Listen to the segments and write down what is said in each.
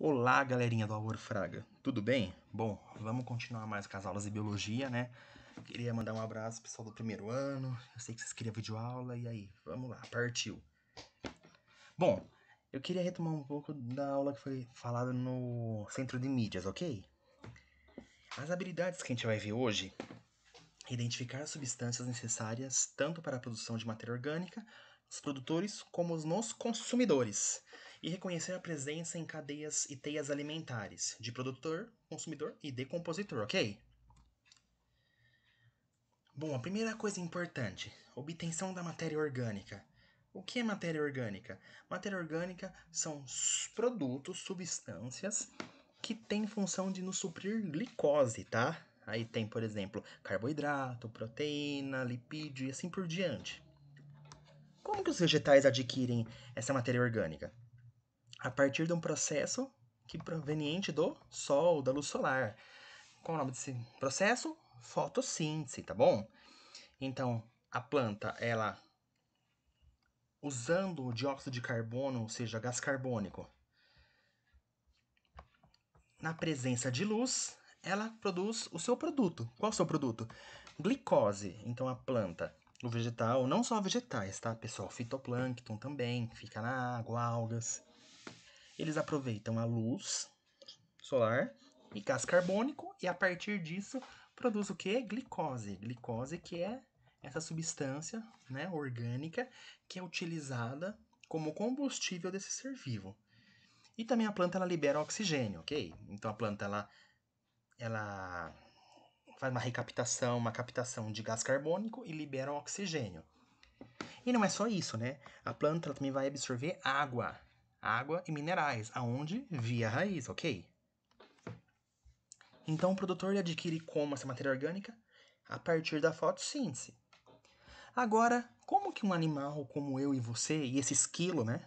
Olá, galerinha do Alvor Fraga, tudo bem? Bom, vamos continuar mais com as aulas de biologia, né? Queria mandar um abraço pro pessoal do primeiro ano, eu sei que vocês queriam videoaula, e aí, vamos lá, partiu. Bom, eu queria retomar um pouco da aula que foi falada no Centro de Mídias, ok? As habilidades que a gente vai ver hoje é identificar substâncias necessárias tanto para a produção de matéria orgânica, os produtores, como nos consumidores, e reconhecer a presença em cadeias e teias alimentares de produtor, consumidor e decompositor, ok? Bom, a primeira coisa importante, obtenção da matéria orgânica. O que é matéria orgânica? Matéria orgânica são produtos, substâncias que têm função de nos suprir glicose, tá? Aí tem, por exemplo, carboidrato, proteína, lipídio e assim por diante. Como que os vegetais adquirem essa matéria orgânica? A partir de um processo que proveniente do sol, da luz solar. Qual é o nome desse processo? Fotossíntese, tá bom? Então, a planta, ela usando o dióxido de carbono, ou seja, gás carbônico, na presença de luz, ela produz o seu produto. Qual é o seu produto? Glicose. Então, a planta, o vegetal, não só vegetais, tá, pessoal? Fitoplâncton também, fica na água, algas. Eles aproveitam a luz solar e gás carbônico e a partir disso produz o que? Glicose. Glicose que é essa substância, né, orgânica que é utilizada como combustível desse ser vivo. E também a planta ela libera oxigênio, ok? Então a planta ela faz uma captação de gás carbônico e libera oxigênio. E não é só isso, né? A planta ela também vai absorver água e minerais, aonde? Via raiz, ok? Então o produtor adquire como essa matéria orgânica? A partir da fotossíntese. Agora, como que um animal como eu e você, e esse esquilo, né,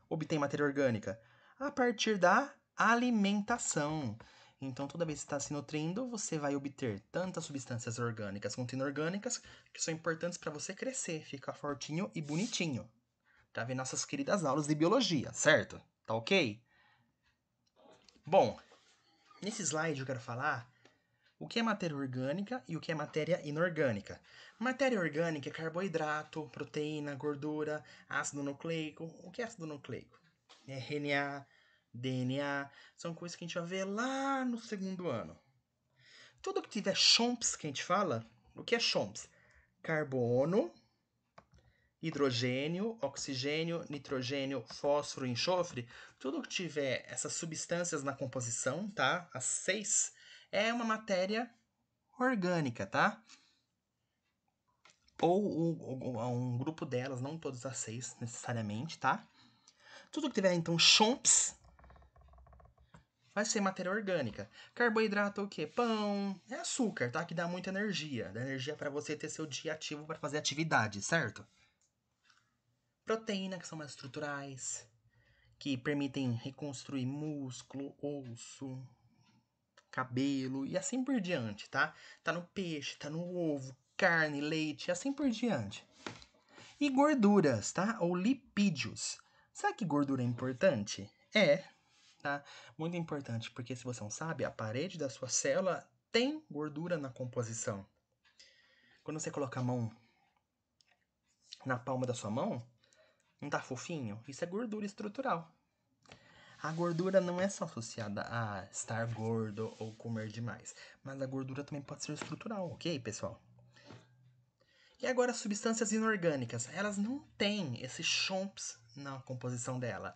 obtém matéria orgânica? A partir da alimentação. Então, toda vez que está se nutrindo, você vai obter tantas substâncias orgânicas quanto inorgânicas que são importantes para você crescer, ficar fortinho e bonitinho. Para ver nossas queridas aulas de biologia, certo? Tá ok? Bom, nesse slide eu quero falar o que é matéria orgânica e o que é matéria inorgânica. Matéria orgânica é carboidrato, proteína, gordura, ácido nucleico. O que é ácido nucleico? É RNA, DNA, são coisas que a gente vai ver lá no segundo ano. Tudo que tiver chomps que a gente fala, o que é chomps? Carbono, hidrogênio, oxigênio, nitrogênio, fósforo, enxofre, tudo que tiver essas substâncias na composição, tá? As 6, é uma matéria orgânica, tá? Ou um grupo delas, não todas as 6 necessariamente, tá? Tudo que tiver, então, chomps vai ser matéria orgânica. Carboidrato é o quê? Pão, é açúcar, tá? Que dá muita energia. Dá energia para você ter seu dia ativo para fazer atividade, certo? Proteína, que são mais estruturais, que permitem reconstruir músculo, osso, cabelo e assim por diante, tá? Tá no peixe, tá no ovo, carne, leite e assim por diante. E gorduras, tá? Ou lipídios. Sabe que gordura é importante? É, tá? Muito importante, porque se você não sabe, a parede da sua célula tem gordura na composição. Quando você coloca a mão na palma da sua mão, não tá fofinho? Isso é gordura estrutural. A gordura não é só associada a estar gordo ou comer demais, mas a gordura também pode ser estrutural, ok, pessoal? E agora, substâncias inorgânicas, elas não têm esses chomps na composição dela.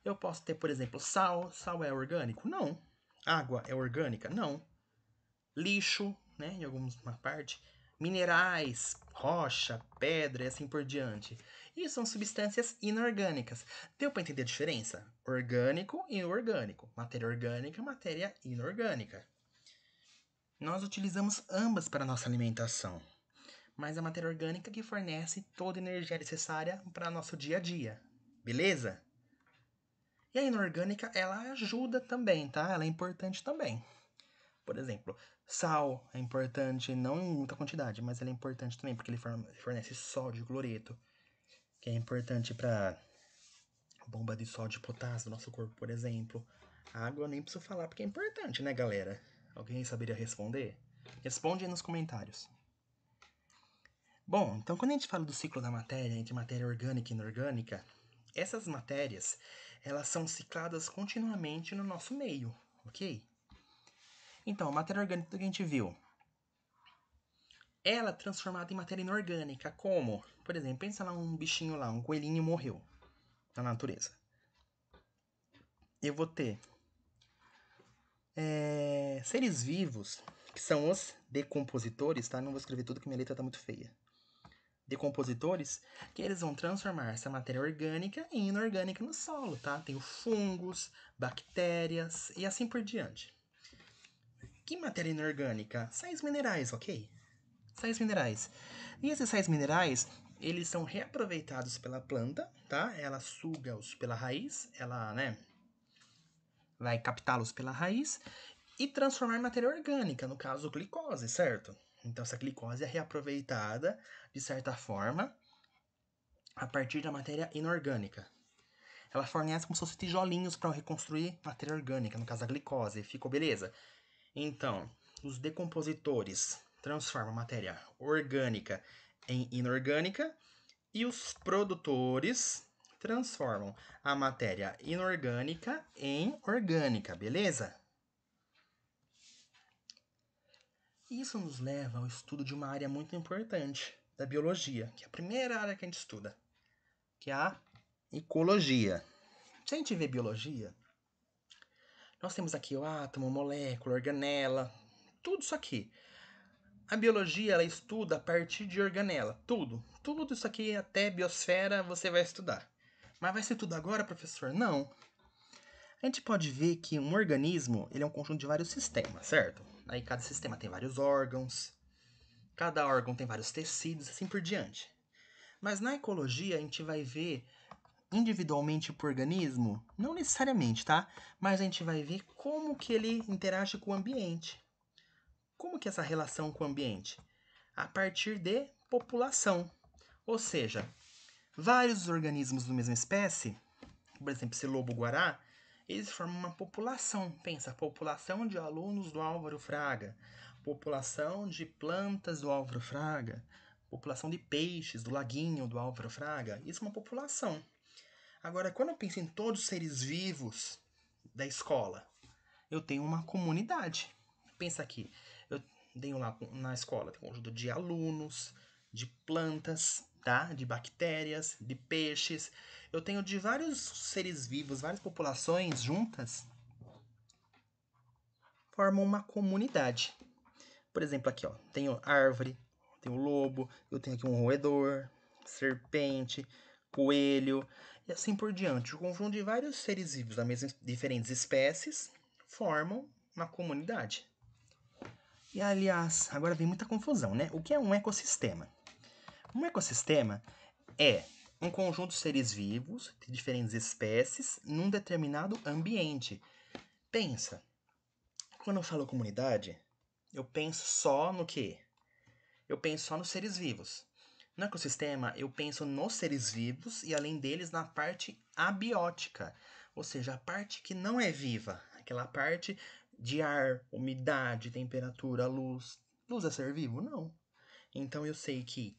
Eu posso ter, por exemplo, sal. Sal é orgânico? Não. Água é orgânica? Não. Lixo, né, em alguma parte. Minerais, rocha, pedra e assim por diante. E são substâncias inorgânicas. Deu para entender a diferença? Orgânico e inorgânico. Matéria orgânica, matéria inorgânica. Nós utilizamos ambas para nossa alimentação, mas a matéria orgânica que fornece toda a energia necessária para nosso dia a dia. Beleza? E a inorgânica, ela ajuda também, tá? Ela é importante também. Por exemplo, sal é importante, não em muita quantidade, mas ele é importante também porque ele fornece sódio, cloreto, que é importante para Bomba de sódio e potássio do nosso corpo, por exemplo. A água eu nem preciso falar porque é importante, né, galera? Alguém saberia responder? Responde aí nos comentários. Bom, então quando a gente fala do ciclo da matéria, entre matéria orgânica e inorgânica, essas matérias, elas são cicladas continuamente no nosso meio, ok? Então, a matéria orgânica que a gente viu, ela é transformada em matéria inorgânica, como? Por exemplo, pensa lá um bichinho lá, um coelhinho morreu na natureza. Eu vou ter seres vivos, que são os decompositores, tá? Não vou escrever tudo que minha letra tá muito feia. Decompositores, que eles vão transformar essa matéria orgânica em inorgânica no solo, tá? Tem o fungos, bactérias e assim por diante. Que matéria inorgânica? Sais minerais, ok? Sais minerais. E esses sais minerais, eles são reaproveitados pela planta, tá? Ela suga-os pela raiz, ela, né, vai captá-los pela raiz e transformar em matéria orgânica, no caso, glicose, certo? Então, essa glicose é reaproveitada, de certa forma, a partir da matéria inorgânica. Ela fornece como se fossem tijolinhos para reconstruir matéria orgânica, no caso, a glicose. Ficou beleza? Então, os decompositores transformam a matéria orgânica em inorgânica e os produtores transformam a matéria inorgânica em orgânica, beleza? Isso nos leva ao estudo de uma área muito importante da biologia, que é a primeira área que a gente estuda, que é a ecologia. Se a gente vê biologia, nós temos aqui o átomo, molécula, organela, tudo isso aqui. A biologia, ela estuda a partir de organela, tudo. Tudo isso aqui, até biosfera, você vai estudar. Mas vai ser tudo agora, professor? Não. A gente pode ver que um organismo, ele é um conjunto de vários sistemas, certo? Aí cada sistema tem vários órgãos, cada órgão tem vários tecidos, assim por diante. Mas na ecologia, a gente vai ver individualmente por organismo, não necessariamente, tá? Mas a gente vai ver como que ele interage com o ambiente. Como que é essa relação com o ambiente? A partir de população. Ou seja, vários organismos da mesma espécie, por exemplo, esse lobo-guará, eles formam uma população. Pensa, população de alunos do Álvaro Fraga, população de plantas do Álvaro Fraga, população de peixes do laguinho do Álvaro Fraga. Isso é uma população. Agora, quando eu penso em todos os seres vivos da escola, eu tenho uma comunidade. Pensa aqui, eu tenho lá na escola tem um conjunto de alunos, de plantas, tá? De bactérias, de peixes. Eu tenho de vários seres vivos, várias populações juntas, formam uma comunidade. Por exemplo, aqui, ó, tenho árvore, tenho lobo, eu tenho aqui um roedor, serpente, coelho e assim por diante. O conjunto de vários seres vivos das mesmas diferentes espécies formam uma comunidade. E aliás, agora vem muita confusão, né? O que é um ecossistema? Um ecossistema é um conjunto de seres vivos de diferentes espécies num determinado ambiente. Pensa, quando eu falo comunidade, eu penso só no quê? Eu penso só nos seres vivos. No ecossistema, eu penso nos seres vivos e, além deles, na parte abiótica, ou seja, a parte que não é viva, aquela parte de ar, umidade, temperatura, luz. Luz é ser vivo? Não. Então eu sei que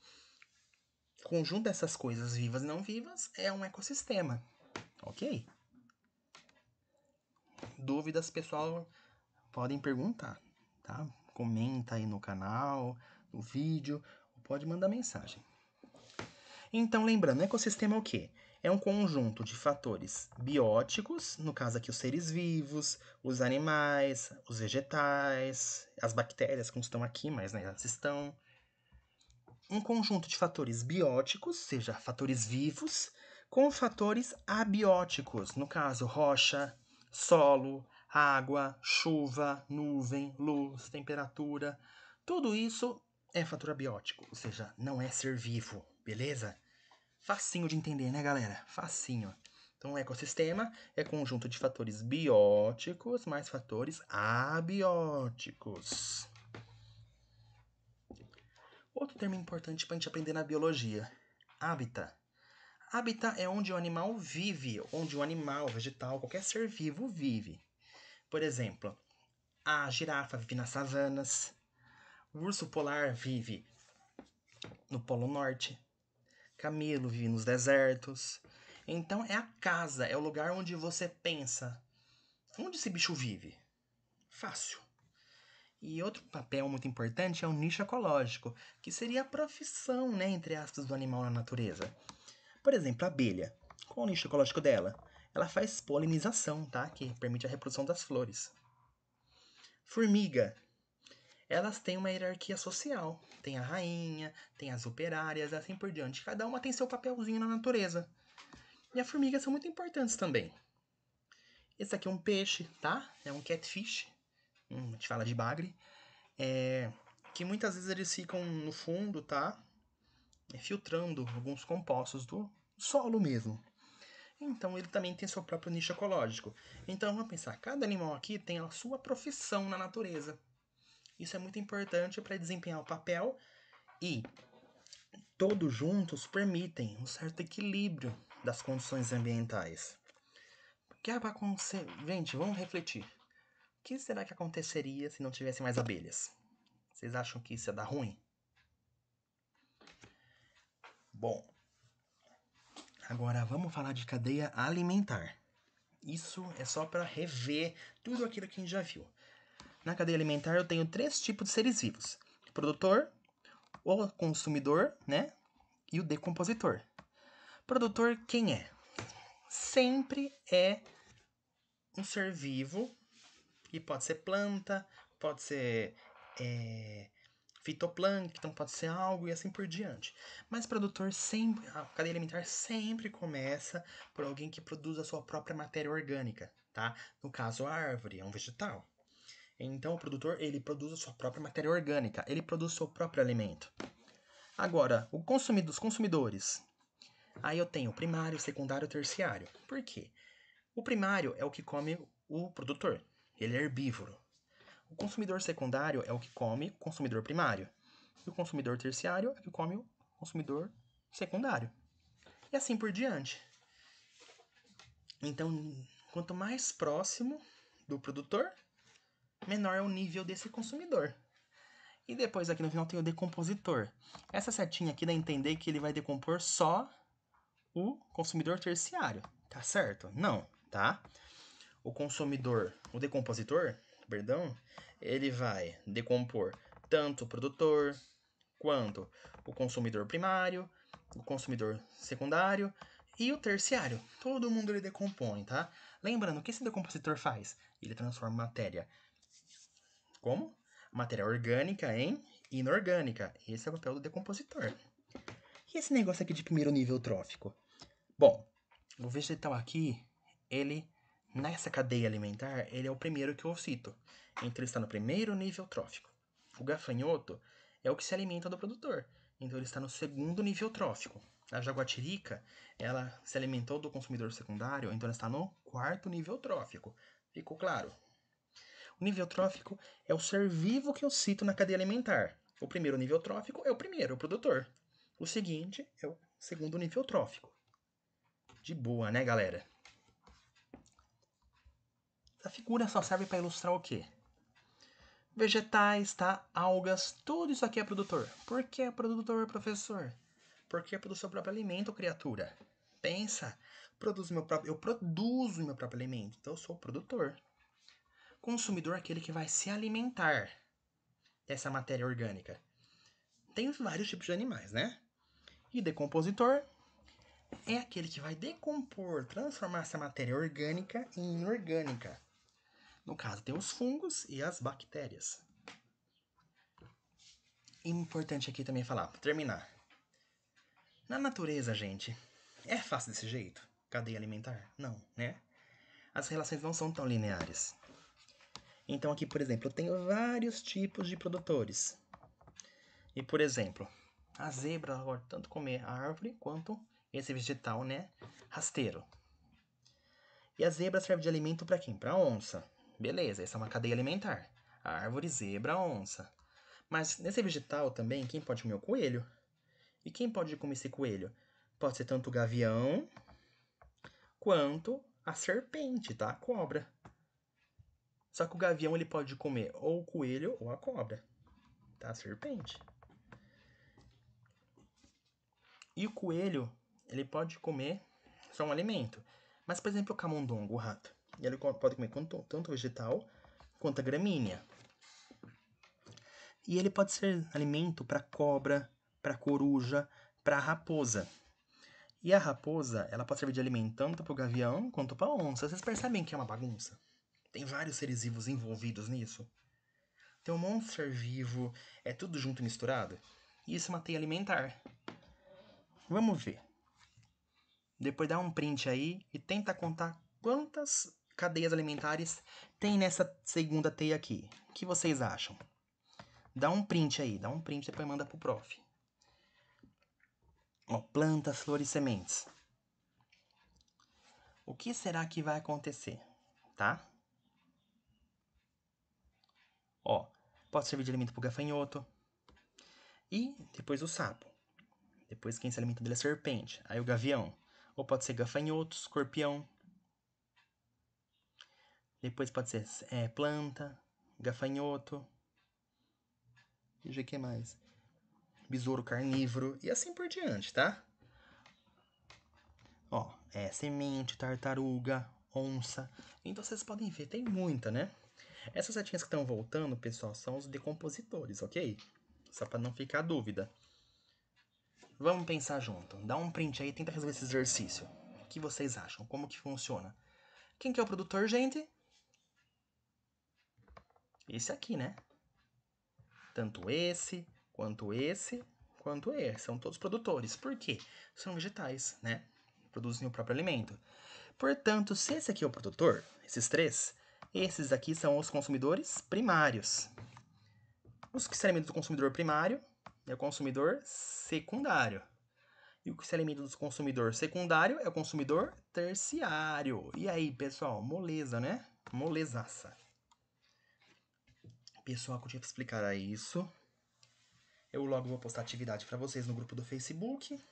o conjunto dessas coisas vivas e não vivas é um ecossistema, ok? Dúvidas, pessoal, podem perguntar, tá? Comenta aí no canal, no vídeo, ou pode mandar mensagem. Então, lembrando, ecossistema é o quê? É um conjunto de fatores bióticos, no caso aqui os seres vivos, os animais, os vegetais, as bactérias que não estão aqui, mas né, elas estão. Um conjunto de fatores bióticos, seja, fatores vivos, com fatores abióticos, no caso rocha, solo, água, chuva, nuvem, luz, temperatura. Tudo isso é fator abiótico, ou seja, não é ser vivo, beleza? Facinho de entender, né, galera? Facinho. Então, o ecossistema é conjunto de fatores bióticos mais fatores abióticos. Outro termo importante para a gente aprender na biologia: hábitat. Habitat é onde o animal vive, onde o animal, vegetal, qualquer ser vivo vive. Por exemplo, a girafa vive nas savanas, o urso polar vive no Polo Norte, camelo vive nos desertos. Então é a casa, é o lugar onde você pensa. Onde esse bicho vive? Fácil. E outro papel muito importante é o nicho ecológico, que seria a profissão, né, entre aspas, do animal na natureza. Por exemplo, a abelha. Qual é o nicho ecológico dela? Ela faz polinização, tá? Que permite a reprodução das flores. Formiga. Elas têm uma hierarquia social. Tem a rainha, tem as operárias, assim por diante. Cada uma tem seu papelzinho na natureza. E as formigas são muito importantes também. Esse aqui é um peixe, tá? É um catfish. A gente fala de bagre. Que muitas vezes eles ficam no fundo, tá? Filtrando alguns compostos do solo mesmo. Então ele também tem seu próprio nicho ecológico. Então vamos pensar, cada animal aqui tem a sua profissão na natureza. Isso é muito importante para desempenhar o papel e todos juntos permitem um certo equilíbrio das condições ambientais. O que vai acontecer? Gente, vamos refletir. O que será que aconteceria se não tivesse mais abelhas? Vocês acham que isso ia dar ruim? Bom, agora vamos falar de cadeia alimentar. Isso é só para rever tudo aquilo que a gente já viu. Na cadeia alimentar eu tenho 3 tipos de seres vivos: o produtor, o consumidor, né? E o decompositor. Produtor quem é? Sempre é um ser vivo, e pode ser planta, pode ser fitoplâncton, pode ser algo e assim por diante. Mas produtor sempre, a cadeia alimentar sempre começa por alguém que produz a sua própria matéria orgânica, tá? No caso, a árvore é um vegetal. Então o produtor, ele produz a sua própria matéria orgânica, ele produz o seu próprio alimento. Agora, os consumidores. Aí eu tenho primário, secundário, terciário. Por quê? O primário é o que come o produtor, ele é herbívoro. O consumidor secundário é o que come o consumidor primário. E o consumidor terciário é o que come o consumidor secundário. E assim por diante. Então, quanto mais próximo do produtor, menor é o nível desse consumidor. E depois aqui no final tem o decompositor. Essa setinha aqui dá a entender que ele vai decompor só o consumidor terciário. Tá certo? Não, tá? O decompositor, perdão, ele vai decompor tanto o produtor quanto o consumidor primário, o consumidor secundário e o terciário. Todo mundo ele decompõe, tá? Lembrando, o que esse decompositor faz? Ele transforma matéria como? Matéria orgânica em inorgânica. Esse é o papel do decompositor. E esse negócio aqui de primeiro nível trófico? Bom, o vegetal aqui, ele, nessa cadeia alimentar, ele é o primeiro que eu cito. Então ele está no primeiro nível trófico. O gafanhoto é o que se alimenta do produtor. Então ele está no segundo nível trófico. A jaguatirica, ela se alimentou do consumidor secundário, então ela está no quarto nível trófico. Ficou claro? O nível trófico é o ser vivo que eu cito na cadeia alimentar. O primeiro nível trófico é o primeiro, o produtor. O seguinte é o segundo nível trófico. De boa, né, galera? A figura só serve para ilustrar o quê? Vegetais, tá? Algas, tudo isso aqui é produtor. Por que é produtor, professor? Porque é do seu próprio alimento, criatura. Pensa, eu produzo meu próprio alimento, então eu sou o produtor. Consumidor é aquele que vai se alimentar dessa matéria orgânica. Tem vários tipos de animais, né? E decompositor é aquele que vai decompor, transformar essa matéria orgânica em inorgânica. No caso, tem os fungos e as bactérias. Importante aqui também falar, para terminar. Na natureza, gente, é fácil desse jeito? Cadeia alimentar? Não, né? As relações não são tão lineares. Então aqui, por exemplo, eu tenho vários tipos de produtores. E, por exemplo, a zebra pode tanto comer a árvore quanto esse vegetal, né? Rasteiro. E a zebra serve de alimento para quem? Para onça. Beleza, essa é uma cadeia alimentar. A árvore, zebra, onça. Mas nesse vegetal também, quem pode comer o coelho? E quem pode comer esse coelho? Pode ser tanto o gavião quanto a serpente, tá? A cobra. Só que o gavião ele pode comer ou o coelho ou a cobra, tá? A serpente. E o coelho, ele pode comer só um alimento. Mas, por exemplo, o camundongo, o rato, ele pode comer tanto vegetal quanto a gramínea. E ele pode ser alimento para cobra, para coruja, para raposa. E a raposa, ela pode servir de alimento tanto para o gavião quanto para a onça. Vocês percebem que é uma bagunça? Tem vários seres vivos envolvidos nisso. Tem um monte de ser vivo, é tudo junto e misturado. Isso é uma teia alimentar. Vamos ver. Depois dá um print aí e tenta contar quantas cadeias alimentares tem nessa segunda teia aqui. O que vocês acham? Dá um print aí, e depois manda pro prof. Ó, plantas, flores e sementes. O que será que vai acontecer? Tá? Ó, pode servir de alimento pro gafanhoto. E depois o sapo. Depois quem se alimenta dele é a serpente. Aí o gavião. Ou pode ser gafanhoto, escorpião. Depois pode ser planta, gafanhoto. E o que mais? Besouro carnívoro. E assim por diante, tá? Ó, semente, tartaruga, onça. Então vocês podem ver, tem muita, né? Essas setinhas que estão voltando, pessoal, são os decompositores, ok? Só para não ficar dúvida. Vamos pensar junto. Dá um print aí e tenta resolver esse exercício. O que vocês acham? Como que funciona? Quem que é o produtor, gente? Esse aqui, né? Tanto esse, quanto esse, quanto esse. São todos produtores. Por quê? São vegetais, né? Produzem o próprio alimento. Portanto, se esse aqui é o produtor, esses três, esses aqui são os consumidores primários. Os que se alimentam do consumidor primário é o consumidor secundário. E o que se alimenta do consumidor secundário é o consumidor terciário. E aí, pessoal, moleza, né? Molezaça. Pessoal, que eu tinha que explicar é isso. Eu logo vou postar atividade para vocês no grupo do Facebook.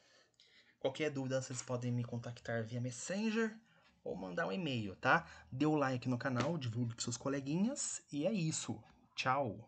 Qualquer dúvida, vocês podem me contactar via Messenger ou mandar um e-mail, tá? Dê o like no canal, divulgue para seus coleguinhas e é isso. Tchau!